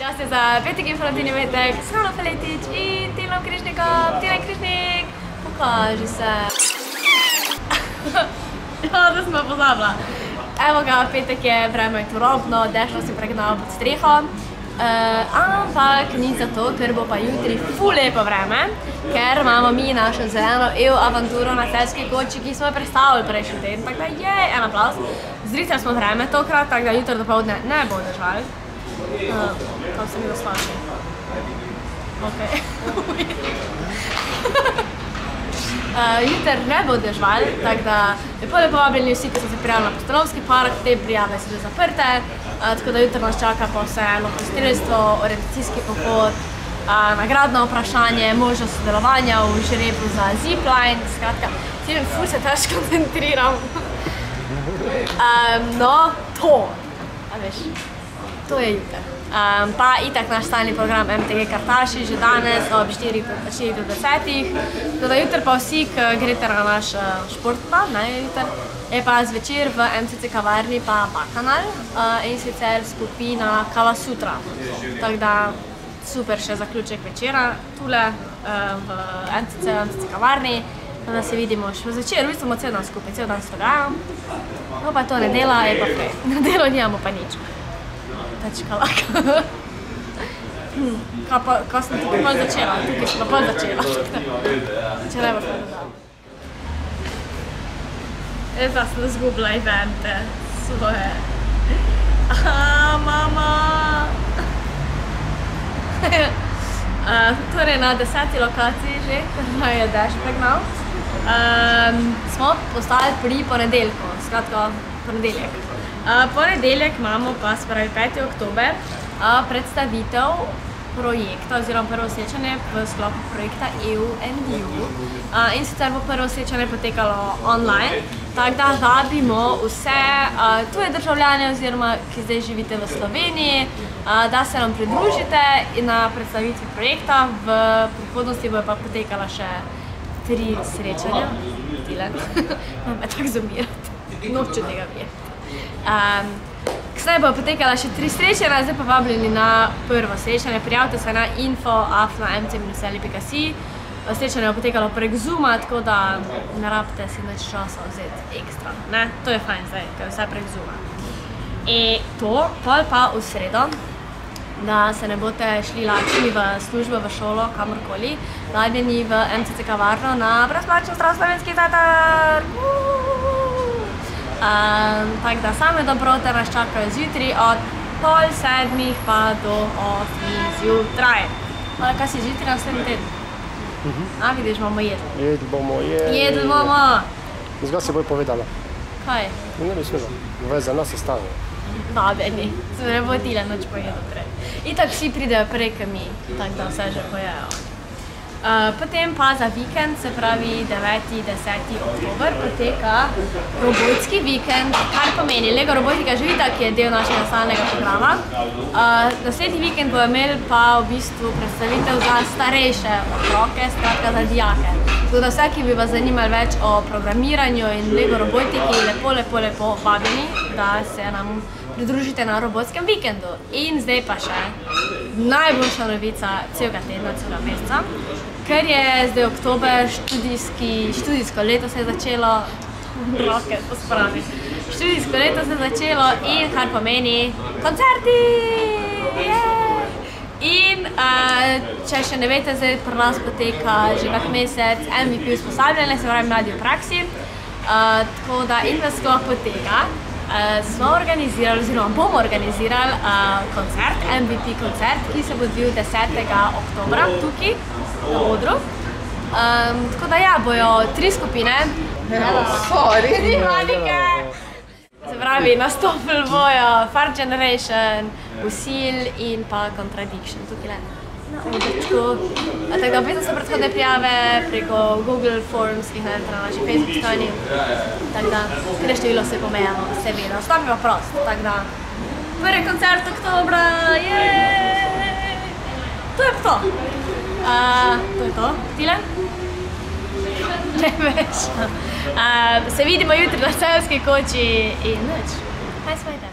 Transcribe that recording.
Čast je za petek informativni petek, Simona Faletič in Tilom Križnikom. Tilen Križnik, pokaži se. Da smo pozabila. Evo ga, petek je, vreme je turobno, dežno si pregnal pod streho. Ampak ni zato, ker bo pa jutri ful lepo vreme, ker imamo mi našo zeleno avanturo na Celjski koči, ki smo jo predstavili prejšnji teden, tako da je en aplauz. Zrihtali smo vreme tokrat, tako da jutri dopoldne ne bo dežval. Tam se mi doslaši. Okej. Jutri ne bo dežval, tako da lepo vabljeni vsi, ki so se prijavili na Postanovski park, te prijave so bile zaprte, tako da jutri nas čaka pa vseeno strelstvo, orientacijski pohod, nagradno vprašanje, možnost sodelovanja v žrebu za zipline, skratka, ful se težko koncentriram. No, to je jutri. Pa itak naš stalni program MTG Kartaši že danes ob 4 do 10. Tako da jutri pa vsi, ki greste na naš šport pa, je pa zvečer v MCC kavarni pa Bakanal in sicer skupina Kava Sutra. Tako da super še zaključek večera tule v MCC kavarni. Tako da se vidimo še zvečer, v bistvu cel dan skupaj, cel dan se dogajam. No pa to nedela je pa frej, na delo nimamo pa nič. Tačka laka. Ko sem tukaj pol začela, tukaj sem pa pol začela. Če ne boš pa dodala. Pa sem zgubila evente svoje. Mama! Torej na 10. lokaciji že, ker je dež pregnal, smo postali pri ponedeljku, skratka ponedeljek. Ponedeljek imamo pa, se pravi 5. oktober, predstavitev projekta oziroma prvo srečanje v sklopu projekta EU&U. In sicer bo prvo srečanje potekalo online, tako da vabimo vse tuje državljane oziroma, ki zdaj živite v Sloveniji, da se nam pridružite na predstavitvi projekta. V prihodnosti bo pa potekala še 3 srečanja. Tilen, me tako zumirati, nočem tega videti. Kasneje bo potekala še 3 srečanja, zdaj pa vabljeni na prvo srečanje. Prijavite se na info@mc-li.si. Srečanje bo potekalo prek Zooma, tako da ne rabite si nič časa vzeti ekstra. To je fajn zdaj, ker je vse prek Zooma. Pol pa v sredo, da se ne boste šli lakšni v službo, v šolo, kamorkoli, vabljeni v MCC kavarno na brezplačen Slovenski teater. Tako da same dobrote nas čakajo zjutraj od 6:30 pa do 8 zjutraj. Kaj si zjutraj naslednji teden? Vidiš, bomo jedli. Jedli bomo. Jedli bomo! Zgaj se bo povedala. Kaj? Ne bi smela. Vaj za nas ostavi. Vabljeni. Se ne bo Tile noč pojedel prej. Itak vsi pridejo prej, ke mi, tako da vse že pojejo. Potem pa za vikend, se pravi 9.10. oktober, poteka robotski vikend, kar pomeni Lego robotika živita, ki je del našega stalnega programa. Naslednji vikend bojo imeli pa v bistvu predstavitev za starejše otroke, skratka za dijake. Tako da vse, ki bi vas zanimali več o programiranju in Lego robotiki, lepo vabljeni, da se nam pridružite na robotskem vikendu. In zdaj pa še najboljša novica celega tedna, celega meseca, ker je zdaj oktober, študijsko leto se je začelo, študijsko leto se je začelo in kar pomeni koncerti! In če še ne veste, zdaj pri nas poteka že kak mesec MVP usposabljanje, se pravi mladi v praksi, tako da in v sklopu tega smo organizirali, oziroma bomo organizirali koncert, MVP koncert, ki se bo odvil 10. oktobra tukaj na odru. Tako da ja, bojo 3 skupine. Ni manike! Se pravi, nastopili bojo Fart Generation, Usil in pa Contradiction tukaj na odrčku. Tako da obvezno so predhodne prijave preko Google Forms, ki jih najdete na naši Facebook strani. Tako da, ker je število se pomejamo, seveda. Vstop je pa prost, tako da prvi koncert oktobra, to je to. To je to. Tile? Ne veš. Se vidimo jutri na Celjski koči in nič. Kaj svojite?